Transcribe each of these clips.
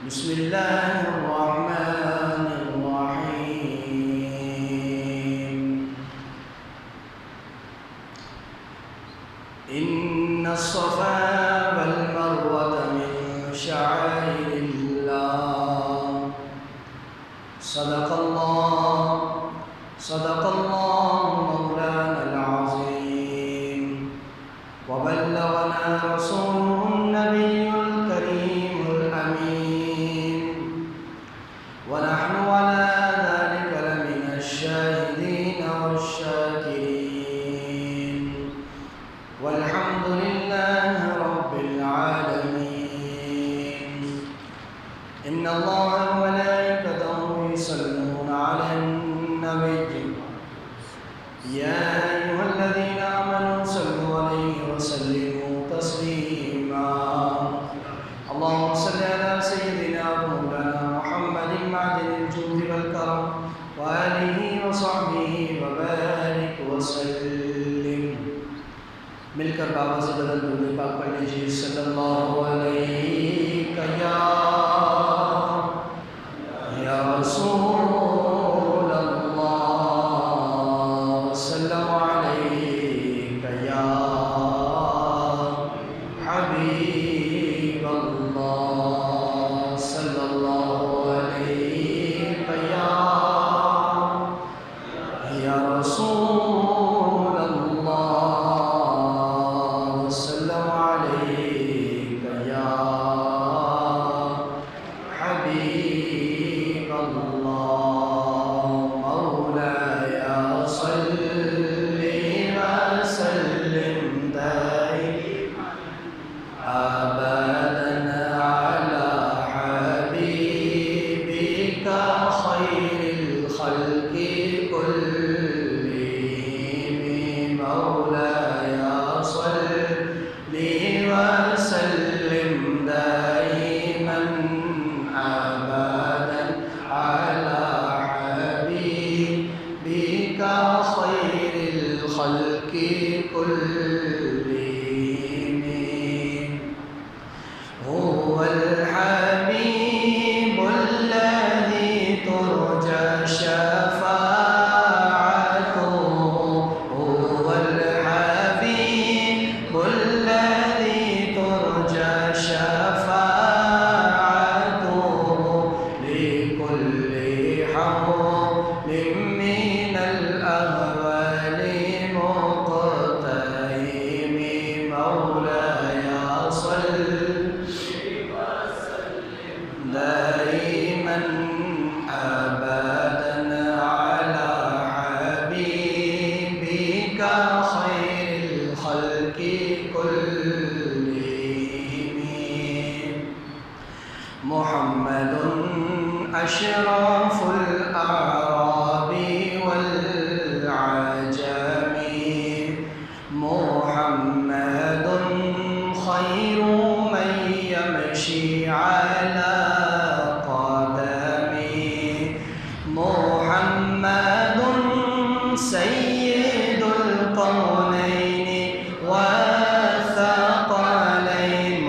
بسم الله الرحمن الرحيم. إن الصفا والمروة من شعائر الله. صدق الله مولانا العظيم، وبلغنا رسوله النبي الكريم الأمين، ونحن على ذلك لمن الشاهدين والشاكرين، والحمد لله رب العالمين. إن الله وملائكته يصلون على النبي، يا أيها الذين آمنوا صلوا عليه وسلموا تسليما. اللهم صل على سيدنا مولانا محمد معدن الجود والكرم، وآله وصحبه وبارك وسلم. مل کر بابا سے بدل درود پاک پڑھ لیجیے. صلی اللہ علیہ یا رسول اللہ، سلم علیک یا حبیب اللہ، صلی اللہ علیک یا رسول اللہ، سلم علیک یا حبیب اللہ. مولاي صل وسلم دائما أبدا على حبيبك خير الخلق كلهم. مولاي صل وسلم دائما أبدا على حبيبك خير الخلق كلهم. هو الحبيب الذي ترجى شفاعته، هو الحبيب الذي ترجى شفاعته لكل حول من الأهوال مقتحم. مولاي صل دائما أبدا على حبيبك خير الخلق كلهم. محمد أشرف الأعراب والعجم، محمد خير من يمشي على قدمه، محمد سيد القونين والثقلين،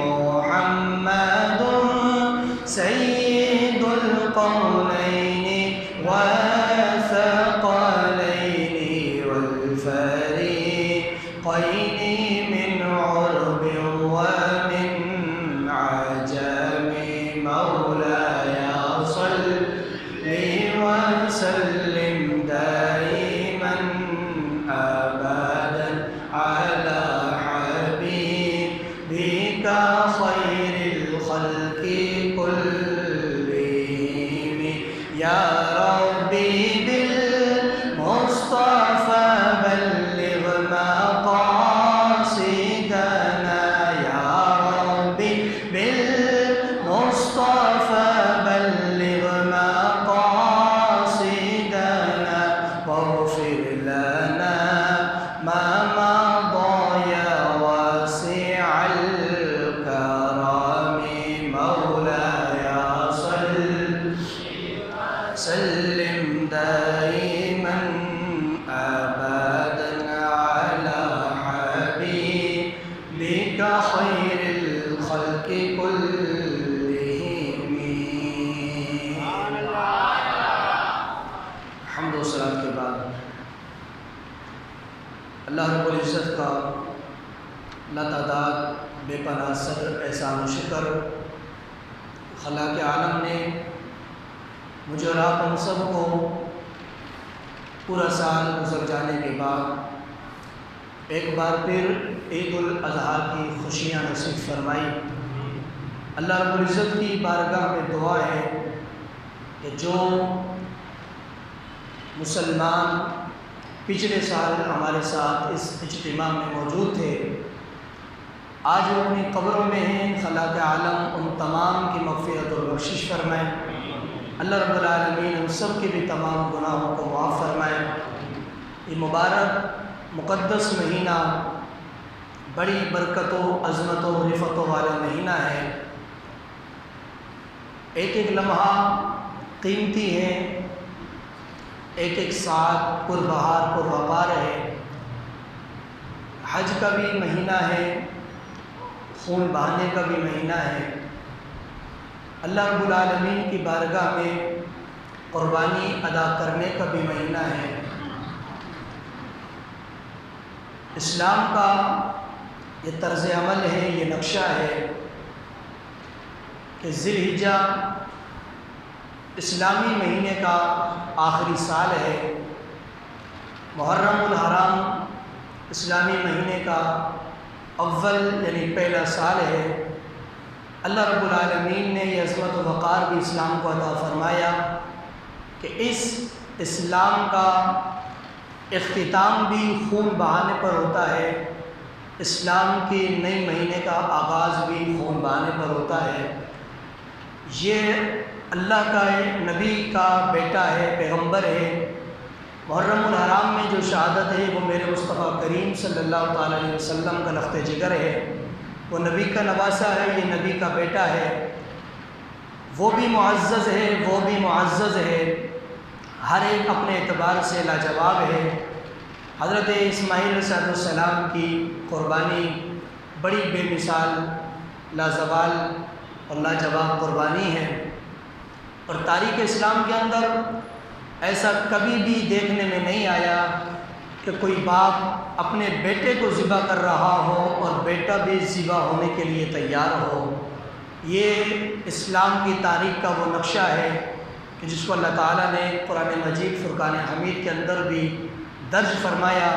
محمد سيد القونين والثقلين والفريقين من عرب ومن عجم. مولاي صل وسلم دائما أبدا على حبيبك خير الخلق كلهم. يا ربي بالمصطفى بلغ مقاصدنا، يا ربي بالمصطفى بلغ مقاصدنا، واغفر لنا ما مضى يا واسع الكرم. مولاي صل سلم دائما أبدا على حبيبك خير الخلق كلهم. کا لاتعداد بے پناہ صدر احسان و شکر خلاق عالم نے مجھے اور آپ ہم سب کو پورا سال گزر جانے کے بعد ایک بار پھر عید الاضحیٰ کی خوشیاں نصیب فرمائی۔ اللہ رب العزت کی بارگاہ میں دعا ہے کہ جو مسلمان پچھلے سال ہمارے ساتھ اس اجتماع میں موجود تھے، آج وہ اپنی قبروں میں ہیں، خلاق عالم ان تمام کی مغفرت اور بخشش فرمائے۔ اللہ رب العالمین ہم سب کے بھی تمام گناہوں کو معاف فرمائے۔ یہ مبارک مقدس مہینہ بڑی برکت و عظمت و رفعت والا مہینہ ہے۔ ایک ایک لمحہ قیمتی ہے، ایک ایک ساتھ پربہار پروقار ہے۔ حج کا بھی مہینہ ہے، خون بہانے کا بھی مہینہ ہے۔ اللہ رب العالمین کی بارگاہ میں قربانی ادا کرنے کا بھی مہینہ ہے۔ اسلام کا یہ طرز عمل ہے، یہ نقشہ ہے کہ ذی الحجہ اسلامی مہینے کا آخری سال ہے، محرم الحرام اسلامی مہینے کا اول یعنی پہلا سال ہے۔ اللہ رب العالمین نے یہ عظمت و وقار بھی اسلام کو عطا فرمایا کہ اس اسلام کا اختتام بھی خون بہانے پر ہوتا ہے، اسلام کے نئے مہینے کا آغاز بھی خون بہانے پر ہوتا ہے۔ یہ اللہ کا نبی کا بیٹا ہے، پیغمبر ہے۔ محرم الحرام میں جو شہادت ہے وہ میرے مصطفیٰ کریم صلی اللہ تعالیٰ علیہ وسلم کا لخت جگر ہے، وہ نبی کا نواسہ ہے، یہ نبی کا بیٹا ہے، وہ بھی معزز ہے، وہ بھی معزز ہے، ہر ایک اپنے اعتبار سے لاجواب ہے۔ حضرت اسماعیل علیہ السلام کی قربانی بڑی بے مثال، لازوال اور لاجواب قربانی ہے، اور تاریخ اسلام کے اندر ایسا کبھی بھی دیکھنے میں نہیں آیا کہ کوئی باپ اپنے بیٹے کو ذبح کر رہا ہو اور بیٹا بھی ذبح ہونے کے لیے تیار ہو۔ یہ اسلام کی تاریخ کا وہ نقشہ ہے کہ جس کو اللہ تعالیٰ نے قرآن مجید فرقان حمید کے اندر بھی درج فرمایا۔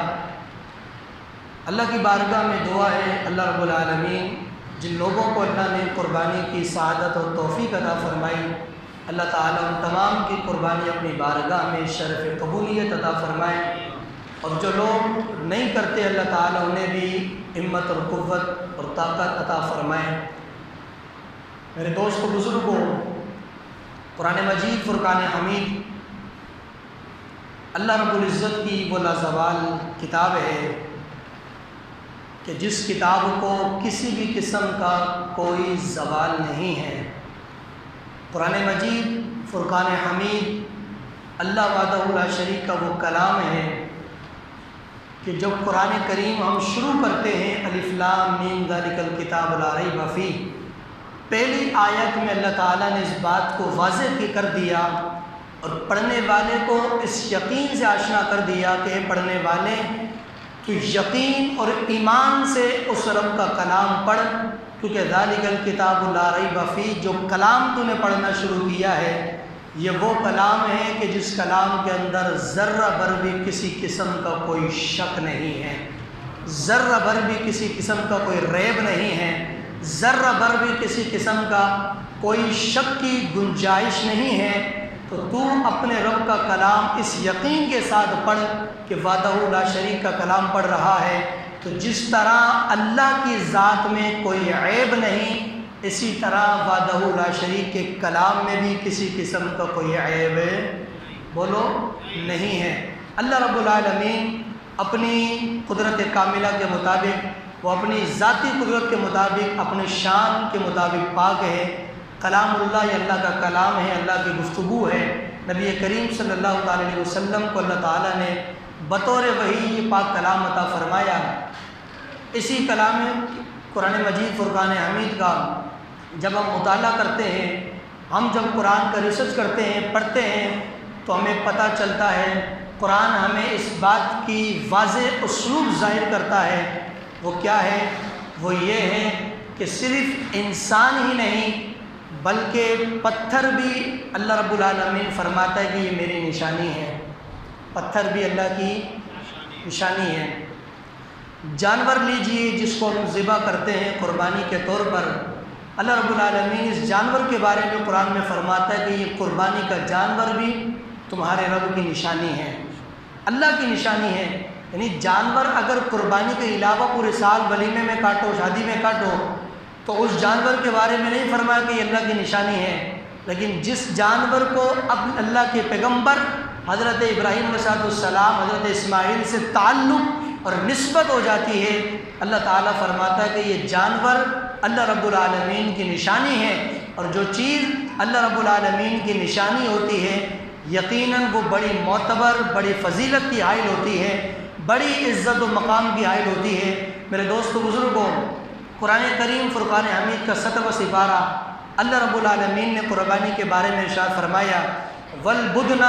اللہ کی بارگاہ میں دعا ہے، اللہ رب العالمین جن لوگوں کو اللہ نے قربانی کی سعادت اور توفیق عطا فرمائی، اللہ تعالیٰ ان تمام کی قربانی اپنی بارگاہ میں شرف قبولیت عطا فرمائے، اور جو لوگ نہیں کرتے اللہ تعالیٰ انہیں بھی ہمت اور قوت اور طاقت عطا فرمائے۔ میرے دوست و بزرگوں، قرآن مجید فرقان حمید اللہ رب العزت کی وہ لازوال کتاب ہے کہ جس کتاب کو کسی بھی قسم کا کوئی زوال نہیں ہے۔ قرآن مجید فرقان حمید اللہ وحدہ لا شریک کا وہ کلام ہے کہ جب قرآن کریم ہم شروع کرتے ہیں الف لام میم ذالک الکتاب لا ریب فیہ، پہلی آیت میں اللہ تعالیٰ نے اس بات کو واضح کر دیا اور پڑھنے والے کو اس یقین سے آشنا کر دیا کہ پڑھنے والے تو یقین اور ایمان سے اس رب کا کلام پڑھ، کیونکہ ذالک الکتاب لا ریب فیہ، جو کلام تو نے پڑھنا شروع کیا ہے یہ وہ کلام ہے کہ جس کلام کے اندر ذرہ بھر بھی کسی قسم کا کوئی شک نہیں ہے، ذرہ بھر بھی کسی قسم کا کوئی ریب نہیں ہے، ذرہ بھر بھی کسی قسم کا کوئی شک کی گنجائش نہیں ہے۔ تو اپنے رب کا کلام اس یقین کے ساتھ پڑھ کہ وحدہ لا شریک کا کلام پڑھ رہا ہے، تو جس طرح اللہ کی ذات میں کوئی عیب نہیں، اسی طرح وحدہ لا شریک کے کلام میں بھی کسی قسم کا کوئی عیب بولو نہیں ہے۔ اللہ رب العالمین اپنی قدرت کاملہ کے مطابق، وہ اپنی ذاتی قدرت کے مطابق، اپنے شان کے مطابق پاک ہے۔ کلام اللہ یہ اللہ کا کلام ہے، اللہ کی گفتگو ہے۔ نبی کریم صلی اللہ تعالیٰ علیہ وسلم کو اللہ تعالیٰ نے بطور وحی یہ پاک کلام عطا فرمایا۔ اسی کلام قرآن مجید فرقان حمید کا جب ہم مطالعہ کرتے ہیں، ہم جب قرآن کا ریسرچ کرتے ہیں، پڑھتے ہیں، تو ہمیں پتہ چلتا ہے قرآن ہمیں اس بات کی واضح اسلوب ظاہر کرتا ہے، وہ کیا ہے؟ وہ یہ ہے کہ صرف انسان ہی نہیں بلکہ پتھر بھی اللہ رب العالمین فرماتا ہے کہ یہ میری نشانی ہے، پتھر بھی اللہ کی نشانی ہے۔ جانور لیجئے جس کو ہم ذبح کرتے ہیں قربانی کے طور پر، اللہ رب العالمین اس جانور کے بارے میں قرآن میں فرماتا ہے کہ یہ قربانی کا جانور بھی تمہارے رب کی نشانی ہے، اللہ کی نشانی ہے۔ یعنی جانور اگر قربانی کے علاوہ پورے سال ولیمے میں کاٹو، شادی میں کاٹو، تو اس جانور کے بارے میں نہیں فرمایا کہ یہ اللہ کی نشانی ہے، لیکن جس جانور کو اب اللہ کے پیغمبر حضرت ابراہیم علیہ السلام، حضرت اسماعیل سے تعلق اور نسبت ہو جاتی ہے، اللہ تعالیٰ فرماتا ہے کہ یہ جانور اللہ رب العالمین کی نشانی ہے، اور جو چیز اللہ رب العالمین کی نشانی ہوتی ہے یقیناً وہ بڑی معتبر، بڑی فضیلت کی حائل ہوتی ہے، بڑی عزت و مقام کی حائل ہوتی ہے۔ میرے دوست و بزرگوں، قرآن کریم فرقان حمید کا 7واں سپارہ اللہ رب العالمین نے قربانی کے بارے میں ارشاد فرمایا، وَالْبُدْنَ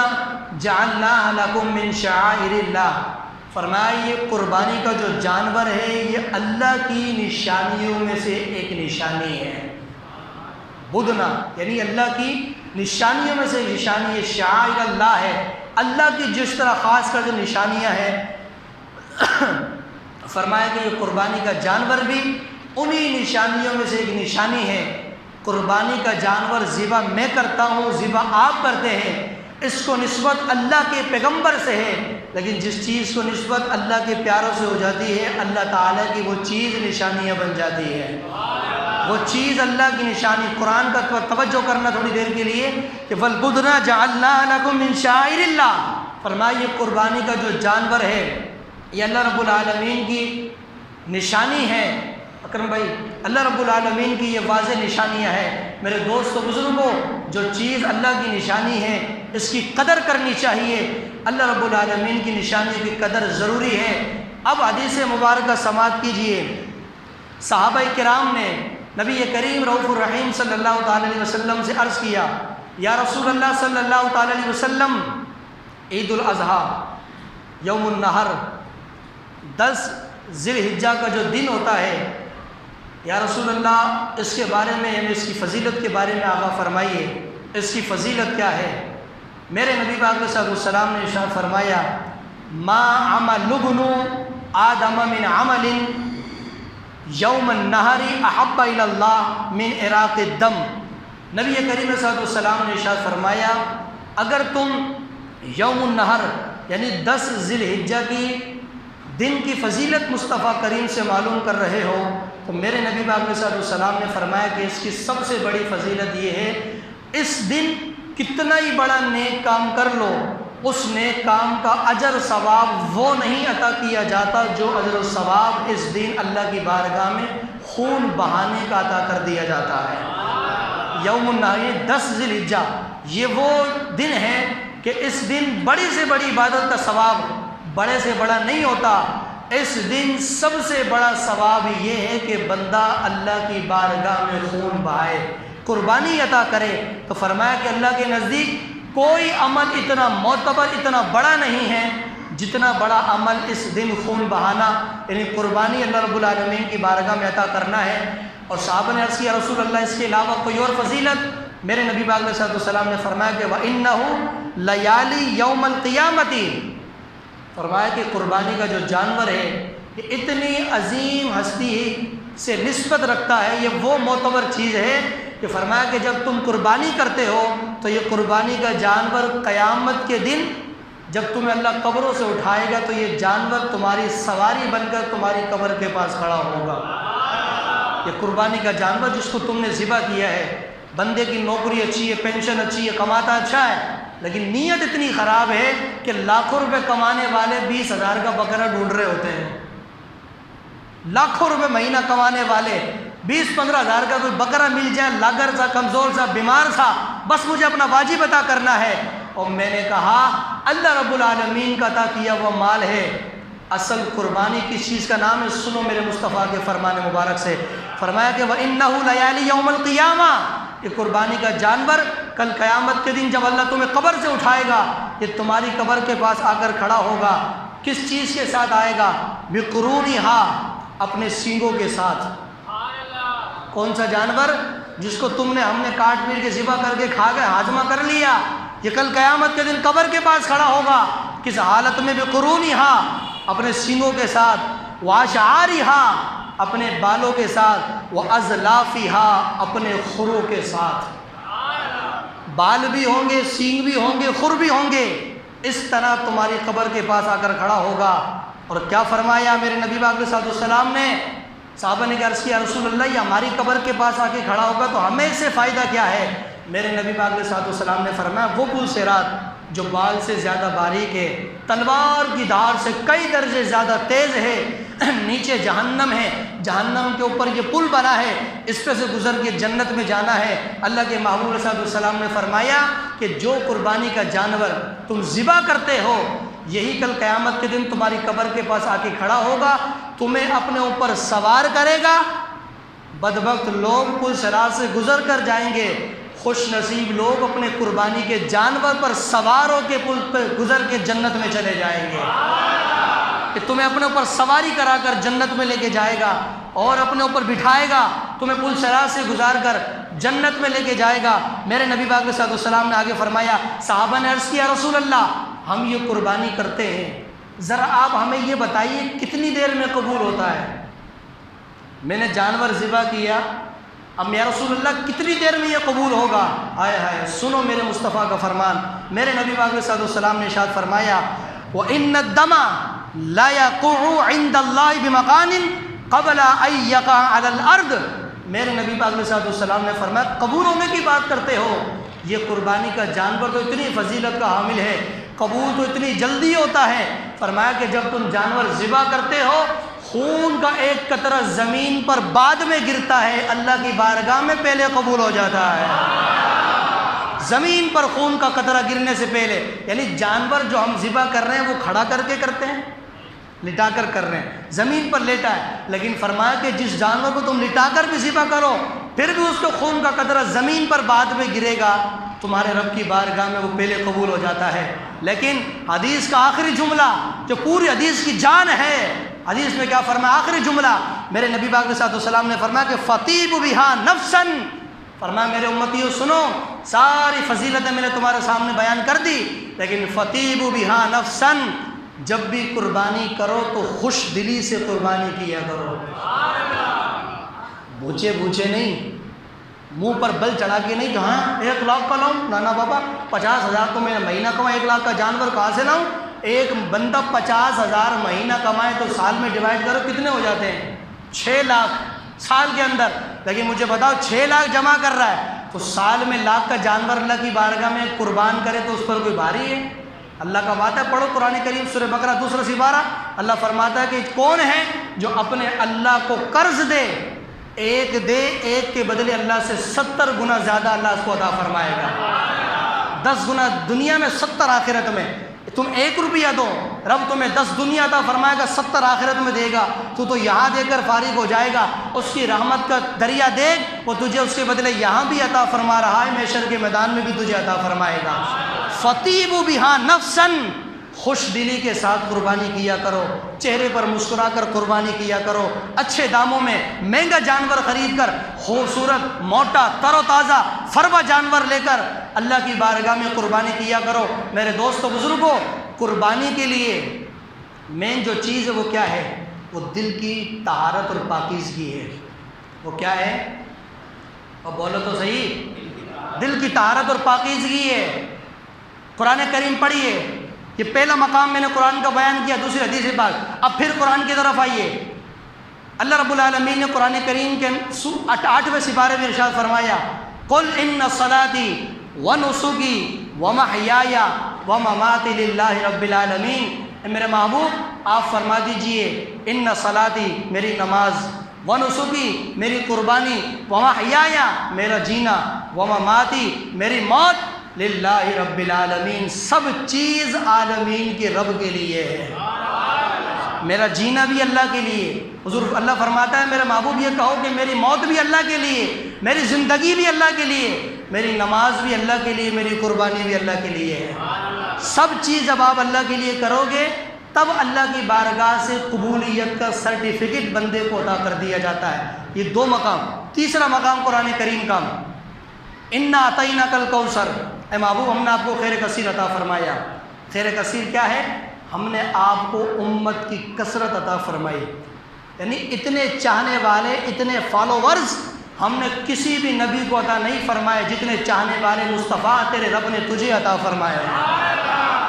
جَعَلْنَاهَا لَكُم مِّن شَعَائِرِ اللَّهِ، فرمایا یہ قربانی کا جو جانور ہے یہ اللہ کی نشانیوں میں سے ایک نشانی ہے۔ بدنا یعنی اللہ کی نشانیوں میں سے نشانی، یہ شعائر اللہ ہے، اللہ کی جس طرح خاص کر جو نشانیاں ہیں، فرمایا کہ یہ قربانی کا جانور بھی انہی نشانیوں میں سے ایک نشانی ہے۔ قربانی کا جانور ذبح میں کرتا ہوں، ذبح آپ کرتے ہیں، اس کو نسبت اللہ کے پیغمبر سے ہے، لیکن جس چیز کو نسبت اللہ کے پیاروں سے ہو جاتی ہے اللہ تعالیٰ کی وہ چیز نشانیاں بن جاتی ہے، وہ چیز اللہ کی نشانی۔ قرآن کا توجہ کرنا تھوڑی دیر کے لیے کہ وَالْبُدْنَ جَعَلْنَاهَا لَكُم مِّن شَعَائِرِ اللَّهِ، فرمایا یہ قربانی کا جو جانور ہے یہ اللہ رب العالمین کی نشانی ہے۔ اکرم بھائی، اللہ رب العالمین کی یہ واضح نشانیاں ہیں۔ میرے دوست و بزرگوں، جو چیز اللہ کی نشانی ہے اس کی قدر کرنی چاہیے، اللہ رب العالمین کی نشانی کی قدر ضروری ہے۔ اب حدیث مبارکہ سماعت کیجئے۔ صحابہ کرام نے نبی کریم رؤوف الرحیم صلی اللہ تعالی علیہ وسلم سے عرض کیا، یا رسول اللہ صلی اللہ تعالی علیہ وسلم، عید الاضحیٰ یوم النحر 10 ذی الحجہ کا جو دن ہوتا ہے، یا رسول اللہ اس کے بارے میں یعنی اس کی فضیلت کے بارے میں آگاہ فرمائیے، اس کی فضیلت کیا ہے؟ میرے نبی پاک صلی اللہ علیہ وسلم نے ارشاد فرمایا، ما عمل ابن آدم من عمل یوم النحر احب الی اللہ من اراق الدم۔ نبی کریم صلی اللہ علیہ وسلم نے ارشاد فرمایا، اگر تم یوم النحر یعنی 10 ذی الحجہ کی دن کی فضیلت مصطفیٰ کریم سے معلوم کر رہے ہو تو میرے نبی پاک صلی اللہ علیہ وسلم نے فرمایا کہ اس کی سب سے بڑی فضیلت یہ ہے، اس دن کتنا ہی بڑا نیک کام کر لو، اس نیک کام کا اجر ثواب وہ نہیں عطا کیا جاتا جو اجر و ثواب اس دن اللہ کی بارگاہ میں خون بہانے کا عطا کر دیا جاتا ہے۔ یوم النحر 10 ذی الحجہ یہ وہ دن ہے کہ اس دن بڑی سے بڑی عبادت کا ثواب بڑے سے بڑا نہیں ہوتا، اس دن سب سے بڑا ثواب یہ ہے کہ بندہ اللہ کی بارگاہ میں خون بہائے، قربانی عطا کرے۔ تو فرمایا کہ اللہ کے نزدیک کوئی عمل اتنا معتبر، اتنا بڑا نہیں ہے جتنا بڑا عمل اس دن خون بہانا یعنی قربانی اللہ رب العالمین کی بارگاہ میں عطا کرنا ہے۔ اور صحابہ نے عرض کیا، رسول اللہ اس کے علاوہ کوئی اور فضیلت؟ میرے نبی پاک صلی اللہ علیہ وسلم نے فرمایا کہ وَإِنَّهُ لَيَالِي يَوْمَ الْقِيَامَةِ، فرمایا کہ قربانی کا جو جانور ہے یہ اتنی عظیم ہستی سے نسبت رکھتا ہے، یہ وہ معتبر چیز ہے کہ فرمایا کہ جب تم قربانی کرتے ہو تو یہ قربانی کا جانور قیامت کے دن جب تمہیں اللہ قبروں سے اٹھائے گا تو یہ جانور تمہاری سواری بن کر تمہاری قبر کے پاس کھڑا ہوگا۔ یہ قربانی کا جانور جس کو تم نے ذبح کیا ہے، بندے کی نوکری اچھی ہے، پینشن اچھی ہے، کماتا اچھا ہے، لیکن نیت اتنی خراب ہے کہ لاکھوں روپے کمانے والے 20,000 کا بکرا ڈھونڈ رہے ہوتے ہیں، لاکھوں روپے مہینہ کمانے والے 20-15 ہزار کا کوئی بکرا مل جائے، لاغر سا، کمزور سا، بیمار سا، بس مجھے اپنا واجب ادا کرنا ہے۔ اور میں نے کہا اللہ رب العالمین کا عطا کیا وہ مال ہے۔ اصل قربانی کس چیز کا نام ہے؟ سنو میرے مصطفیٰ کے فرمان مبارک سے، فرمایا کہ وَإِنَّهُ لَيَالِي يَوْمَ الْقِيَامَةِ، یہ قربانی کا جانور کل قیامت کے دن جب اللہ تمہیں قبر سے اٹھائے گا، یہ تمہاری قبر کے پاس آ کر کھڑا ہوگا، کس چیز کے ساتھ آئے گا؟ بقرونہا، اپنے سینگوں کے ساتھ۔ کون سا جانور؟ جس کو ہم نے کاٹ پیٹ کے ذبح کر کے کھا کے ہاضمہ کر لیا، یہ کل قیامت کے دن قبر کے پاس کھڑا ہوگا، کس حالت میں؟ بقرونہا، اپنے سینگوں کے ساتھ، واشعارہا، اپنے بالوں کے ساتھ، وازلافہا، اپنے خروں کے ساتھ۔ بال بھی ہوں گے، سینگ بھی ہوں گے، خر بھی ہوں گے، اس طرح تمہاری قبر کے پاس آ کر کھڑا ہوگا۔ اور کیا فرمایا میرے نبی پاک علیہ السلام نے؟ صحابہ نے عرض کیا رسول اللہ، یہ ہماری قبر کے پاس آ کے کھڑا ہوگا تو ہمیں اس سے فائدہ کیا ہے؟ میرے نبی پاک علیہ السلام نے فرمایا وہ پل صراط جو بال سے زیادہ باریک ہے، تلوار کی دھار سے کئی درجے زیادہ تیز ہے، نیچے جہنم ہے، جہنم کے اوپر یہ پل بنا ہے، اس پہ سے گزر کے جنت میں جانا ہے۔ اللہ کے محبوب صلی اللہ علیہ وسلم نے فرمایا کہ جو قربانی کا جانور تم ذبح کرتے ہو، یہی کل قیامت کے دن تمہاری قبر کے پاس آ کے کھڑا ہوگا، تمہیں اپنے اوپر سوار کرے گا۔ بدبخت لوگ پل صراط سے گزر کر جائیں گے، خوش نصیب لوگ اپنے قربانی کے جانور پر سوار ہو کے پل پہ گزر کے جنت میں چلے جائیں گے، کہ تمہیں اپنے اوپر سواری کرا کر جنت میں لے کے جائے گا اور اپنے اوپر بٹھائے گا، تمہیں پل صراط سے گزار کر جنت میں لے کے جائے گا۔ میرے نبی پاک علیہ السلام نے آگے فرمایا، صحابہ نے عرض کیا رسول اللہ ہم یہ قربانی کرتے ہیں، ذرا آپ ہمیں یہ بتائیے کتنی دیر میں قبول ہوتا ہے؟ میں نے جانور ذبح کیا، اب یا رسول اللہ کتنی دیر میں یہ قبول ہوگا؟ آئے ہائے، سنو میرے مصطفیٰ کا فرمان۔ میرے نبی پاک علیہ السلام نے ارشاد فرمایا، وَإِنَّ الدَّمَ لَا يَقُعُ عِنْدَ اللَّهِ بِمَقَانٍ قَبْلَ أَن يَقَعَ عَلَى الْأَرْضِ۔ میرے نبی پاک علیہ السلام نے فرمایا قبول ہونے کی بات کرتے ہو، یہ قربانی کا جانور تو اتنی فضیلت کا حامل ہے، قبول تو اتنی جلدی ہوتا ہے۔ فرمایا کہ جب تم جانور ذبح کرتے ہو، خون کا ایک قطرہ زمین پر بعد میں گرتا ہے، اللہ کی بارگاہ میں پہلے قبول ہو جاتا ہے۔ زمین پر خون کا قطرہ گرنے سے پہلے، یعنی جانور جو ہم ذبح کر رہے ہیں وہ کھڑا کر کے کرتے ہیں، لٹا کر کر رہے ہیں، زمین پر لیٹا ہے، لیکن فرمایا کہ جس جانور کو تم لٹا کر بھی ذبح کرو پھر بھی اس کو خون کا قطرہ زمین پر بعد میں گرے گا، تمہارے رب کی بارگاہ میں وہ پہلے قبول ہو جاتا ہے۔ لیکن حدیث کا آخری جملہ جو پوری حدیث کی جان ہے، حدیث میں کیا فرمایا؟ آخری جملہ میرے نبی پاک علیہ السلام نے فرمایا کہ فَطِيبُ بِهَا نَفْسًا، فرمایا میرے امتیوں سنو، ساری فضیلتیں میں نے تمہارے سامنے بیان کر دی، لیکن فَطِيبُ بِهَا نَفْسًا، جب بھی قربانی کرو تو خوش دلی سے قربانی کیا کرو، بوچے بوچے نہیں، منہ پر بل چڑھا کے نہیں کہ ہاں 1 لاکھ کا لاؤں، نانا بابا 50,000 تو میں مہینہ کماؤں، 1 لاکھ کا جانور کہاں سے لاؤں؟ ایک بندہ 50,000 مہینہ کمائے تو سال میں ڈیوائڈ کرو کتنے ہو جاتے ہیں؟ 6 لاکھ سال کے اندر۔ لیکن مجھے بتاؤ 6 لاکھ جمع کر رہا ہے تو سال میں لاکھ کا جانور اللہ کی بارگاہ میں قربان کرے تو اس پر کوئی بھاری ہے؟ اللہ کا وعدہ ہے، پڑھو قرآن کریم سورہ بقرہ 2 سپارہ، اللہ فرماتا ہے کہ کون ہے جو اپنے اللہ کو قرض دے، ایک دے، ایک کے بدلے اللہ سے 70 گنا زیادہ اللہ اس کو عطا فرمائے گا، 10 گنا دنیا میں 70 آخرت میں۔ تم 1 روپیہ دو، رب تمہیں 10 دنیا عطا فرمائے گا، 70 آخرت میں دے گا، تو یہاں دے کر فارغ ہو جائے گا، اس کی رحمت کا دریا دیکھ، وہ تجھے اس کے بدلے یہاں بھی عطا فرما رہا ہے، محشر کے میدان میں بھی تجھے عطا فرمائے گا۔ فَطِيبُ بِهَا نَفْسًا، خوش دلی کے ساتھ قربانی کیا کرو، چہرے پر مسکرا کر قربانی کیا کرو، اچھے داموں میں مہنگا جانور خرید کر، خوبصورت موٹا تر و تازہ فربا جانور لے کر اللہ کی بارگاہ میں قربانی کیا کرو۔ میرے دوستو بزرگوں، قربانی کے لیے مین جو چیز ہے وہ کیا ہے؟ وہ دل کی طہارت اور پاکیزگی ہے۔ وہ کیا ہے؟ اور بولو تو صحیح، دل کی طہارت اور پاکیزگی ہے۔ قرآن کریم پڑھیے، یہ پہلا مقام میں نے قرآن کا بیان کیا، دوسری حدیث پاک، اب پھر قرآن کی طرف آئیے۔ اللہ رب العالمین نے قرآن کریم کے 8ویں سپارے میں ارشاد فرمایا، قُلْ إِنَّ صَلَاتِي وَنُسُكِي وَمَحْيَايَ وَمَمَاتِي لِلَّهِ رَبِّ الْعَالَمِينَ، میرے محبوب آپ فرما دیجئے، ان صلاتی میری نماز، وَنُسُكِي میری قربانی، وَمَحْيَايَ میرا جینا، وَمَمَاتِي میری موت، للہ رب العالمین سب چیز عالمین کے رب کے لیے ہے۔ میرا جینا بھی اللہ کے لیے، حضور اللہ فرماتا ہے میرے محبوب یہ کہو کہ میری موت بھی اللہ کے لیے، میری زندگی بھی اللہ کے لیے، میری نماز بھی اللہ کے لیے، میری قربانی بھی اللہ کے لیے ہے۔ سب چیز جب آپ اللہ کے لیے کرو گے تب اللہ کی بارگاہ سے قبولیت کا سرٹیفکیٹ بندے کو عطا کر دیا جاتا ہے۔ یہ دو مقام۔ تیسرا مقام قرآن کریم کا، انا اعطیناک الکوثر، اے محبوب ہم نے آپ کو خیر کثیر عطا فرمایا۔ خیر کثیر کیا ہے؟ ہم نے آپ کو امت کی کثرت عطا فرمائی، یعنی اتنے چاہنے والے، اتنے فالوورز ہم نے کسی بھی نبی کو عطا نہیں فرمائے جتنے چاہنے والے مصطفیٰ تیرے رب نے تجھے عطا فرمایا۔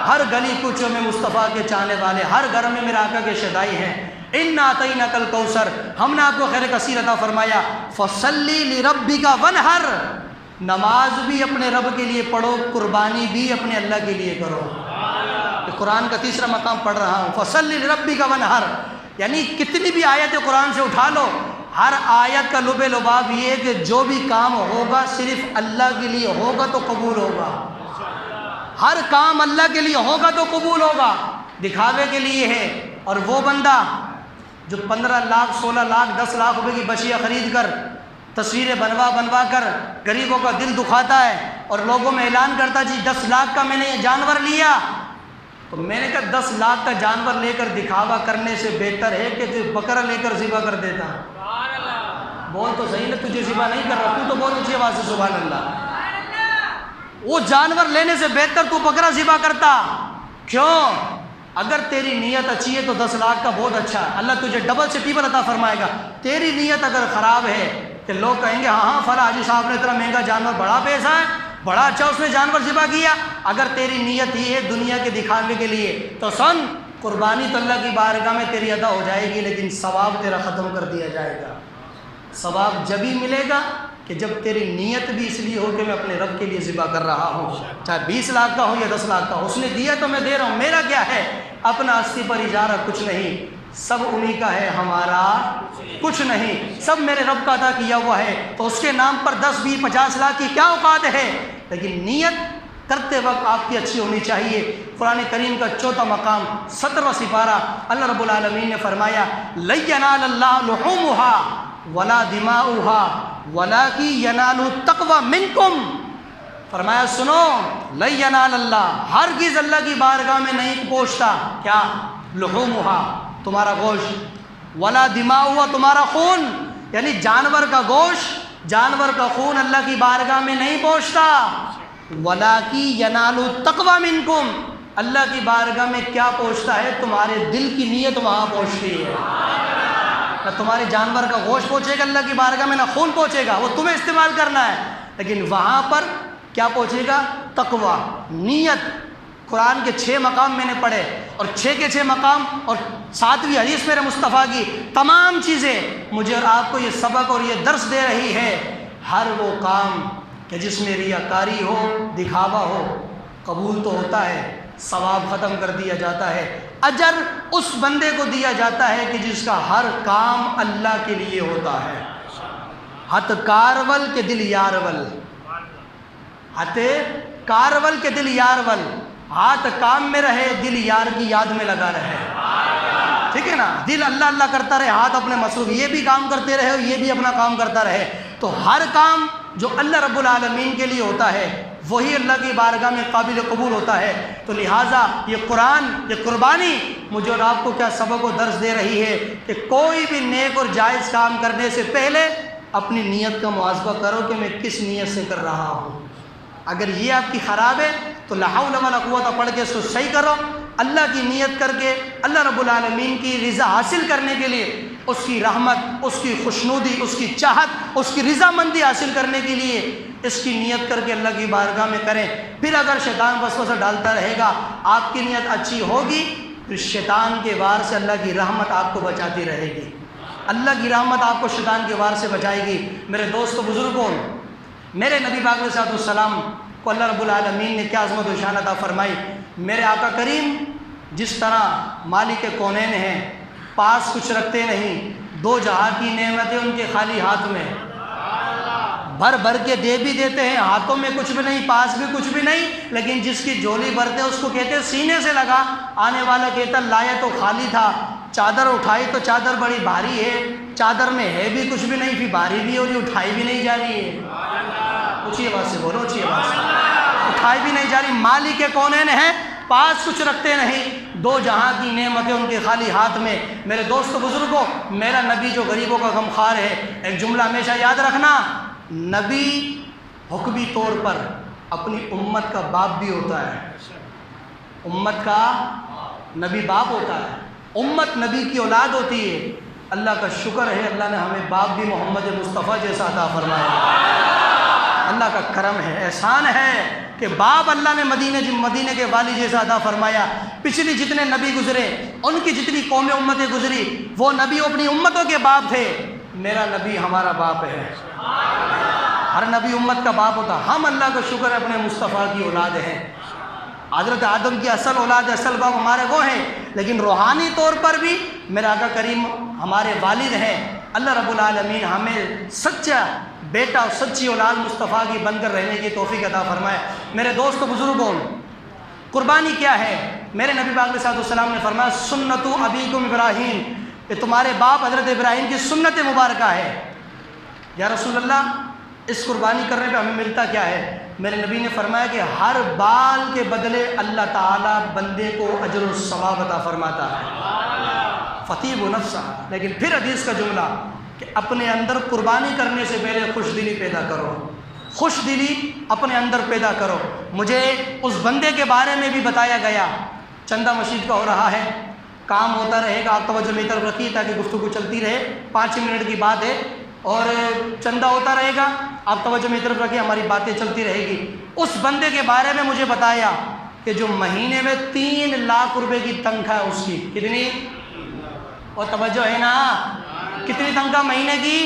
ہر گلی کوچوں میں مصطفیٰ کے چاہنے والے، ہر گھر میں میرے آقا کے شدائی ہیں۔ انا اعطیناک الکوثر، ہم نے آپ کو خیر کثیر عطا فرمایا۔ فصلی لربک وانحر، نماز بھی اپنے رب کے لیے پڑھو، قربانی بھی اپنے اللہ کے لیے کرو۔ قرآن کا تیسرا مقام پڑھ رہا ہوں، فصلی لربک وانحر، یعنی کتنی بھی آیت قرآن سے اٹھا لو، ہر آیت کا لب لباب یہ ہے کہ جو بھی کام ہوگا صرف اللہ کے لیے ہوگا تو قبول ہوگا۔ ہر کام اللہ کے لیے ہوگا تو قبول ہوگا، دکھاوے کے لیے ہے۔ اور وہ بندہ جو 15 لاکھ 16 لاکھ 10 لاکھ روپے کی بچیاں خرید کر، تصویریں بنوا کر غریبوں کا دل دکھاتا ہے اور لوگوں میں اعلان کرتا جی 10 لاکھ کا میں نے یہ جانور لیا، تو میں نے کہا 10 لاکھ کا جانور لے کر دکھاوا کرنے سے بہتر ہے کہ جو بکرا لے کر ذبح کر دیتا۔ بول تو صحیح نا، تجھے ذبح نہیں کر رہا، تو بول اونچی آواز سے سبحان اللہ۔ وہ جانور لینے سے بہتر تو بکرا ذبح کرتا۔ کیوں؟ اگر تیری نیت اچھی ہے تو 10 لاکھ کا بہت اچھا ہے، اللہ تجھے ڈبل سے ٹرپل عطا فرمائے گا۔ تیری نیت اگر خراب ہے کہ لوگ کہیں گے ہاں فلاں حاجی صاحب نے اتنا مہنگا جانور، بڑا پیسہ ہے، بڑا اچھا اس نے جانور ذبح کیا، اگر تیری نیت یہ ہے دنیا کے دکھانے کے لیے تو سن، قربانی تو اللہ کی بارگاہ میں تیری ادا ہو جائے گی لیکن ثواب تیرا ختم کر دیا جائے گا۔ ثواب جب ہی ملے گا کہ جب تیری نیت بھی اس لیے ہو کہ میں اپنے رب کے لیے ذبح کر رہا ہوں، چاہے 20 لاکھ کا ہو یا 10 لاکھ کا ہو، اس نے دیا تو میں دے رہا ہوں، میرا کیا ہے؟ اپنا ہستی پر اجارہ کچھ نہیں، سب انہی کا ہے، ہمارا کچھ نہیں، سب میرے رب کا عطا کیا ہوا ہے۔ تو اس کے نام پر 10 20 50 لاکھ کی کیا اوقات ہے، لیکن نیت کرتے وقت آپ کی اچھی ہونی چاہیے۔ قرآن کریم کا چوتھا مقام 17واں سپارہ، اللہ رب العالمین نے فرمایا لن ینال اللہ لحومها ولا دماؤها ولکن ینال التقوی منکم، فرمایا سنو لن ینال اللہ، ہرگز اللہ کی بارگاہ میں نہیں پہنچتا کیا؟ لحومها، تمہارا گوشت، ولا دماؤها، تمہارا خون، یعنی جانور کا گوشت، جانور کا خون اللہ کی بارگاہ میں نہیں پہنچتا۔ وَلَٰكِن يَنَالُ التَّقْوَىٰ مِنكُمْ، اللہ کی بارگاہ میں کیا پہنچتا ہے؟ تمہارے دل کی نیت وہاں پہنچتی ہے۔ نہ تمہارے جانور کا گوشت پہنچے گا اللہ کی بارگاہ میں، نہ خون پہنچے گا، وہ تمہیں استعمال کرنا ہے، لیکن وہاں پر کیا پہنچے گا؟ تقویٰ، نیت۔ قرآن کے 6 مقام میں نے پڑھے، اور 6 کے 6 مقام اور 7ویں حدیث میرے مصطفیٰ کی، تمام چیزیں مجھے اور آپ کو یہ سبق اور یہ درس دے رہی ہے۔ ہر وہ کام کہ جس میں ریاکاری ہو، دکھاوا ہو، قبول تو ہوتا ہے، ثواب ختم کر دیا جاتا ہے، اجر اس بندے کو دیا جاتا ہے کہ جس کا ہر کام اللہ کے لیے ہوتا ہے۔ ہتھ کارول کے دل یارول، ہتھ کارول کے دل یارول، ہاتھ کام میں رہے، دل یار کی یاد میں لگا رہے، ٹھیک ہے نا؟ دل اللہ اللہ کرتا رہے، ہاتھ اپنے مصروف، یہ بھی کام کرتے رہے اور یہ بھی اپنا کام کرتا رہے، تو ہر کام جو اللہ رب العالمین کے لیے ہوتا ہے وہی اللہ کی بارگاہ میں قابل قبول ہوتا ہے۔ تو لہٰذا یہ قرآن، یہ قربانی مجھے اور آپ کو کیا سبق و درس دے رہی ہے کہ کوئی بھی نیک اور جائز کام کرنے سے پہلے اپنی نیت کا محاسبہ کرو کہ میں کس نیت سے کر رہا ہوں۔ اگر یہ آپ کی خراب ہے تو لا حول ولا قوت پڑھ کے اس کو صحیح کرو، اللہ کی نیت کر کے اللہ رب العالمین کی رضا حاصل کرنے کے لیے، اس کی رحمت، اس کی خوشنودی، اس کی چاہت، اس کی رضامندی حاصل کرنے کے لیے اس کی نیت کر کے اللہ کی بارگاہ میں کریں۔ پھر اگر شیطان وسوسہ ڈالتا رہے گا، آپ کی نیت اچھی ہوگی، پھر شیطان کے وار سے اللہ کی رحمت آپ کو بچاتی رہے گی، اللہ کی رحمت آپ کو شیطان کے وار سے بچائے گی۔ میرے دوست و بزرگوں، میرے نبی پاک علیہ السلام کو اللہ رب العالمین نے کیا عظمت و شان عطا فرمائی۔ میرے آقا کریم جس طرح مالک کونین ہیں، پاس کچھ رکھتے نہیں، 2 جہاں کی نعمتیں ان کے خالی ہاتھ میں، بھر بھر کے دے بھی دیتے ہیں، ہاتھوں میں کچھ بھی نہیں، پاس بھی کچھ بھی نہیں، لیکن جس کی جھولی بھرتے اس کو کہتے سینے سے لگا، آنے والا کہتا لایا تو خالی تھا، چادر اٹھائی تو چادر بڑی بھاری ہے، چادر میں ہے بھی کچھ بھی نہیں، پھر بھاری بھی ہو رہی، اٹھائی بھی نہیں جا رہی ہے۔ اونچی آواز سے بولو، اونچی آواز سے، اٹھائی بھی نہیں جا رہی۔ مالک کونین ہیں، پاس کچھ رکھتے نہیں، دو جہاں کی نعمتیں ان کے خالی ہاتھ میں۔ میرے دوست بزرگوں، میرا نبی جو غریبوں کا غمخوار ہے، ایک جملہ ہمیشہ یاد رکھنا، نبی حکمی طور پر اپنی امت کا باپ بھی ہوتا ہے۔ امت کا نبی باپ ہوتا ہے، امت نبی کی اولاد ہوتی ہے۔ اللہ کا شکر ہے، اللہ نے ہمیں باپ بھی محمد مصطفیٰ جیسا عطا فرمایا۔ اللہ کا کرم ہے، احسان ہے کہ باپ اللہ نے مدینے کے والی جیسا عطا فرمایا۔ پچھلی جتنے نبی گزرے، ان کی جتنی قومیں امتیں گزری، وہ نبی اپنی امتوں کے باپ تھے۔ میرا نبی ہمارا باپ ہے، ہر نبی امت کا باپ ہوتا۔ ہم اللہ کا شکر ہے اپنے مصطفیٰ کی اولاد ہیں۔ حضرت آدم کی اصل اولاد، اصل باپ ہمارے وہ ہیں، لیکن روحانی طور پر بھی میرا آقا کریم ہمارے والد ہیں۔ اللہ رب العالمین ہمیں سچا بیٹا اور سچی اولاد مصطفیٰ کی بن کر رہنے کی توفیق عطا فرمائے۔ میرے دوست بزرگوں، قربانی کیا ہے؟ میرے نبی پاک علیہ السلام نے فرمایا سنت ابیکم ابراہیم، کہ تمہارے باپ حضرت ابراہیم کی سنت مبارکہ ہے۔ یا رسول اللہ، اس قربانی کرنے پہ ہمیں ملتا کیا ہے؟ میرے نبی نے فرمایا کہ ہر بال کے بدلے اللہ تعالیٰ بندے کو اجر و ثواب عطا فرماتا ہے، فطیب و نفسہ۔ لیکن پھر حدیث کا جملہ کہ اپنے اندر قربانی کرنے سے پہلے خوش دلی پیدا کرو، خوش دلی اپنے اندر پیدا کرو۔ مجھے اس بندے کے بارے میں بھی بتایا گیا، چندہ مشید کا ہو رہا ہے، کام ہوتا رہے گا، آپ توجہ میری طرف رکھیے تاکہ گفتگو چلتی رہے، 5 منٹ کی بات ہے اور چندہ ہوتا رہے گا، آپ توجہ میری طرف رکھیے، ہماری باتیں چلتی رہے گی۔ اس بندے کے بارے میں مجھے بتایا کہ جو مہینے میں 3 لاکھ روپے کی تنخواہ ہے اس کی، کتنی؟ اور توجہ ہے نا، کتنی تنخواہ مہینے کی؟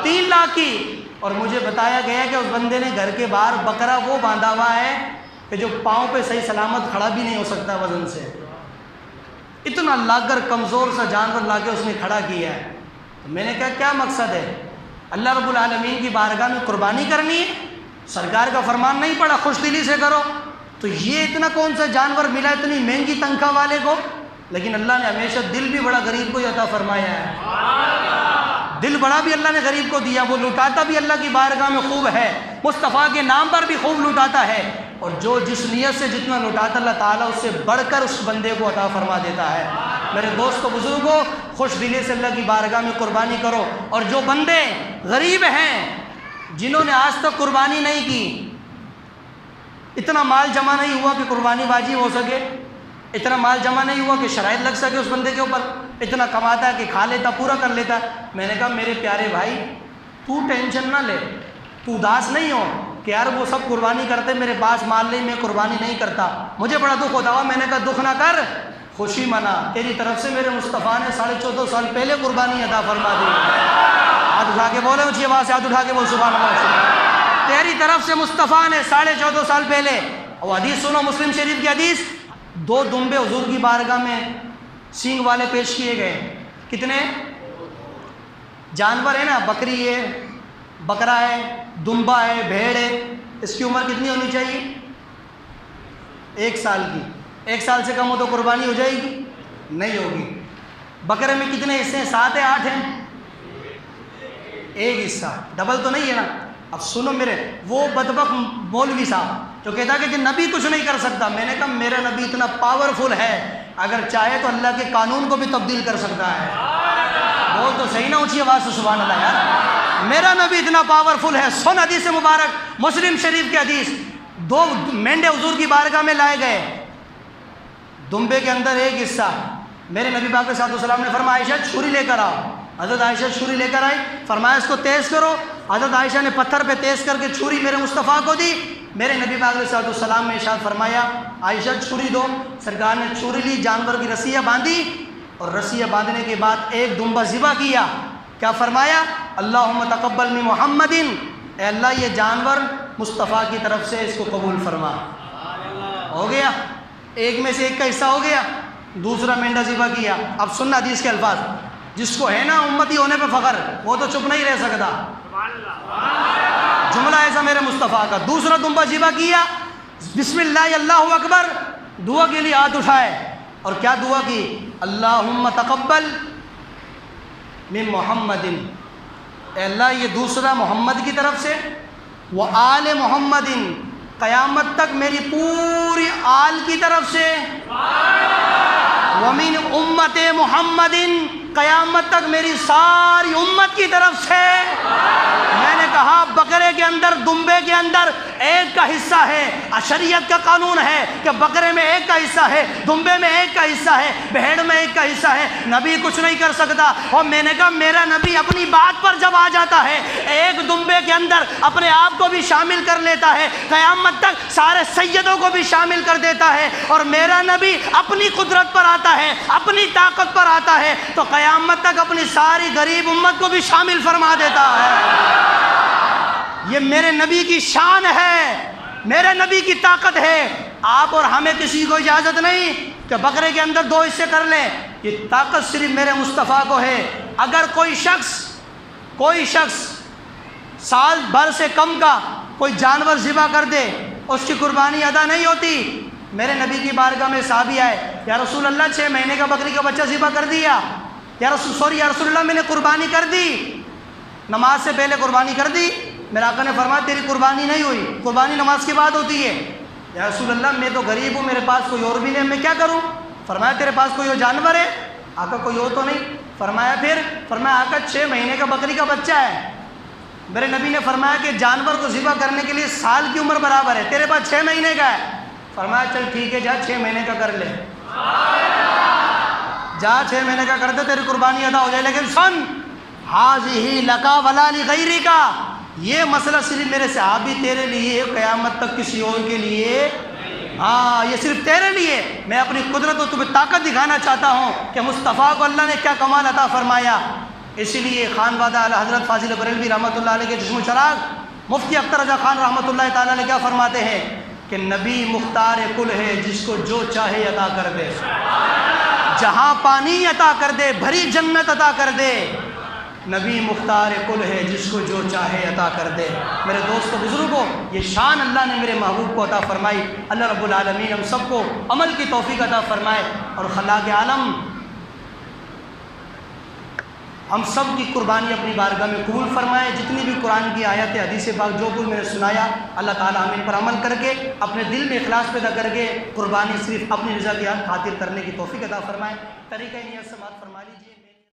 3 لاکھ کی۔ اور مجھے بتایا گیا کہ اس بندے نے گھر کے باہر بکرا وہ باندھا ہوا ہے کہ جو پاؤں پہ صحیح سلامت کھڑا بھی نہیں ہو سکتا وزن سے، اتنا لاگر کمزور سا جانور لا کے اس نے کھڑا کیا ہے۔ تو میں نے کہا کیا مقصد ہے؟ اللہ رب العالمین کی بارگاہ میں قربانی کرنی ہے، سرکار کا فرمان نہیں پڑا خوش دلی سے کرو، تو یہ اتنا کون سا جانور ملا اتنی مہنگی تنخواہ والے کو؟ لیکن اللہ نے ہمیشہ دل بھی بڑا غریب کو ہی عطا فرمایا ہے، دل بڑا بھی اللہ نے غریب کو دیا، وہ لٹاتا بھی اللہ کی بارگاہ میں خوب ہے، مصطفیٰ کے نام پر بھی خوب لٹاتا ہے، اور جو جس نیت سے جتنا لٹاتا اللہ تعالیٰ اس سے بڑھ کر اس بندے کو عطا فرما دیتا ہے۔ میرے دوستو بزرگوں، خوش دلی سے اللہ کی بارگاہ میں قربانی کرو۔ اور جو بندے غریب ہیں، جنہوں نے آج تک قربانی نہیں کی، اتنا مال جمع نہیں ہوا کہ قربانی واجب ہو سکے، اتنا مال جمع نہیں ہوا کہ شرائط لگ سکے اس بندے کے اوپر، اتنا کماتا ہے کہ کھا لیتا، پورا کر لیتا ہے۔ میں نے کہا میرے پیارے بھائی، تو ٹینشن نہ لے، تو اداس نہیں ہو کہ یار وہ سب قربانی کرتے، میرے پاس مال نہیں، میں قربانی نہیں کرتا، مجھے بڑا دکھ ہوتا ہوا۔ میں نے کہا دکھ نہ کر، خوشی منا، تیری طرف سے میرے مصطفیٰ نے 14.5 سال پہلے قربانی عطا فرما دی۔ ہاتھ اٹھا کے بولے، اونچی آواز سے ہاتھ اٹھا کے بول سبحان اللہ۔ تیری طرف سے مصطفیٰ نے 14.5 سال پہلے، اور حدیث سنو، مسلم شریف کی حدیث، 2 دمبے حضور کی بارگاہ میں سینگ والے پیش کیے گئے۔ کتنے جانور ہیں نا، بکری ہے، بکرا ہے، دمبا ہے، بھیڑ ہے، اس کی عمر کتنی ہونی چاہیے؟ 1 سال کی۔ 1 سال سے کم ہو تو قربانی ہو جائے گی؟ نہیں ہوگی۔ بکرے میں کتنے حصے ہیں؟ 7 ہیں، 8 ہیں؟ 1 حصہ، ڈبل تو نہیں ہے نا۔ اب سنو میرے، وہ بدبخت مولوی صاحب جو کہتا ہے کہ نبی کچھ نہیں کر سکتا، میں نے کہا میرا نبی اتنا پاورفل ہے، اگر چاہے تو اللہ کے قانون کو بھی تبدیل کر سکتا ہے۔ بول تو صحیح نا اونچی آواز سے سبحان اللہ یار، میرا نبی اتنا پاورفل ہے۔ سن حدیث مبارک، مسلم شریف کی حدیث، 2 مینڈے حضور کی بارگاہ میں لائے گئے، دمبے کے اندر 1 حصہ، میرے نبی پاک صلی اللہ علیہ وسلم نے فرمایا عائشہ چھری لے کر آؤ۔ حضرت عائشہ چھری لے کر آئی، فرمایا اس کو تیز کرو۔ حضرت عائشہ نے پتھر پہ تیز کر کے چھری میرے مصطفیٰ کو دی۔ میرے نبی پاک صلی اللہ علیہ وسلم نے ارشاد فرمایا عائشہ چھری دو۔ سرکار نے چھری لی، جانور کی رسیاں باندھی، اور رسیاں باندھنے کے بعد 1 دمبا ذبح کیا۔ کیا فرمایا؟ اللہم تقبل من محمد، اے اللہ یہ جانور مصطفیٰ کی طرف سے، اس کو قبول فرما۔ ہو گیا، 1 میں سے 1 کا حصہ ہو گیا۔ دوسرا مینڈا ذبح کیا۔ اب سننا حدیث کے الفاظ، جس کو ہے نا امتی ہونے پہ فخر، وہ تو چپ نہیں رہ سکتا، جملہ ایسا میرے مصطفیٰ کا۔ دوسرا دمبا ذبح کیا، بسم اللہ اللہ اکبر، دعا کے لیے ہاتھ اٹھائے، اور کیا دعا کی؟ اللہم تقبل من محمد، اے اللہ یہ دوسرا محمد کی طرف سے، وآل محمد، قیامت تک میری پوری آل کی طرف سے، ومن امت محمد، قیامت تک میری ساری امت کی طرف سے۔ میں نے کہا بکرے کے اندر، دمبے کے اندر ایک کا حصہ ہے، شریعت کا قانون ہے کہ بکرے میں ایک کا حصہ ہے، دمبے میں ایک کا حصہ ہے، بھیڑ میں ایک کا حصہ ہے، نبی کچھ نہیں کر سکتا۔ اور میں نے کہا میرا نبی اپنی بات پر جب آ جاتا ہے ایک دمبے کے اندر اپنے آپ کو بھی شامل کر لیتا ہے، قیامت تک سارے سیدوں کو بھی شامل کر دیتا ہے، اور میرا نبی اپنی قدرت پر آتا ہے، اپنی طاقت پر آتا ہے تو قیامت تک اپنی ساری غریب امت کو بھی شامل فرما دیتا ہے۔ یہ میرے نبی کی شان ہے، میرے نبی کی طاقت ہے۔ آپ اور ہمیں کسی کو اجازت نہیں کہ بکرے کے اندر دو حصے کر لیں، یہ طاقت صرف میرے مصطفیٰ کو ہے۔ اگر کوئی شخص سال بھر سے کم کا کوئی جانور ذبح کر دے، اس کی قربانی ادا نہیں ہوتی۔ میرے نبی کی بارگاہ میں صحابی آئے، یا رسول اللہ 6 مہینے کا بکری کا بچہ ذبح کر دیا، یا رسول اللہ میں نے قربانی کر دی، نماز سے پہلے قربانی کر دی۔ میرے آقا نے فرمایا تیری قربانی نہیں ہوئی، قربانی نماز کے بعد ہوتی ہے۔ یا رسول اللہ میں تو غریب ہوں، میرے پاس کوئی اور بھی نہیں، میں کیا کروں؟ فرمایا تیرے پاس کوئی اور جانور ہے؟ آقا کوئی اور تو نہیں۔ فرمایا آقا 6 مہینے کا بکری کا بچہ ہے۔ میرے نبی نے فرمایا کہ جانور کو ذبح کرنے کے لیے سال کی عمر برابر ہے، تیرے پاس 6 مہینے کا ہے۔ فرمایا چل ٹھیک ہے، جا 6 مہینے کا کر لے، جا 6 مہینے کا کر دے، تیری قربانی ادا ہو جائے۔ لیکن سن، ہاذہ لکا ولا لغیرک، یہ مسئلہ صرف میرے صحابی تیرے لیے، قیامت تک کسی اور کے لیے، ہاں یہ صرف تیرے لیے۔ میں اپنی قدرت و تمہیں طاقت دکھانا چاہتا ہوں کہ مصطفیٰ کو اللہ نے کیا کمال عطا فرمایا۔ اسی لیے خان وادہ اعلیٰ حضرت فاضل بریلوی رحمۃ اللہ علیہ کے چشم چراغ مفتی اختر رضا خان رحمۃ اللہ تعالیٰ علیہ کیا فرماتے ہیں کہ نبی مختار کل ہے، جس کو جو چاہے عطا کر دے، جہاں پانی عطا کر دے، بھری جنت عطا کر دے۔ نبی مختار کل ہے، جس کو جو چاہے عطا کر دے۔ میرے دوستو بزرگوں، یہ شان اللہ نے میرے محبوب کو عطا فرمائی۔ اللہ رب العالمین ہم سب کو عمل کی توفیق عطا فرمائے، اور خلاق عالم ہم سب کی قربانی اپنی بارگاہ میں قبول فرمائے۔ جتنی بھی قرآن کی آیت حدیث پاک جو کچھ میں نے سنایا، اللہ تعالیٰ ہمیں ان پر عمل کر کے اپنے دل میں اخلاص پیدا کر کے قربانی صرف اپنی رضا کی خاطر کرنے کی توفیق عطا فرمائے۔ طریقہ نیت سماعت فرما لیجیے۔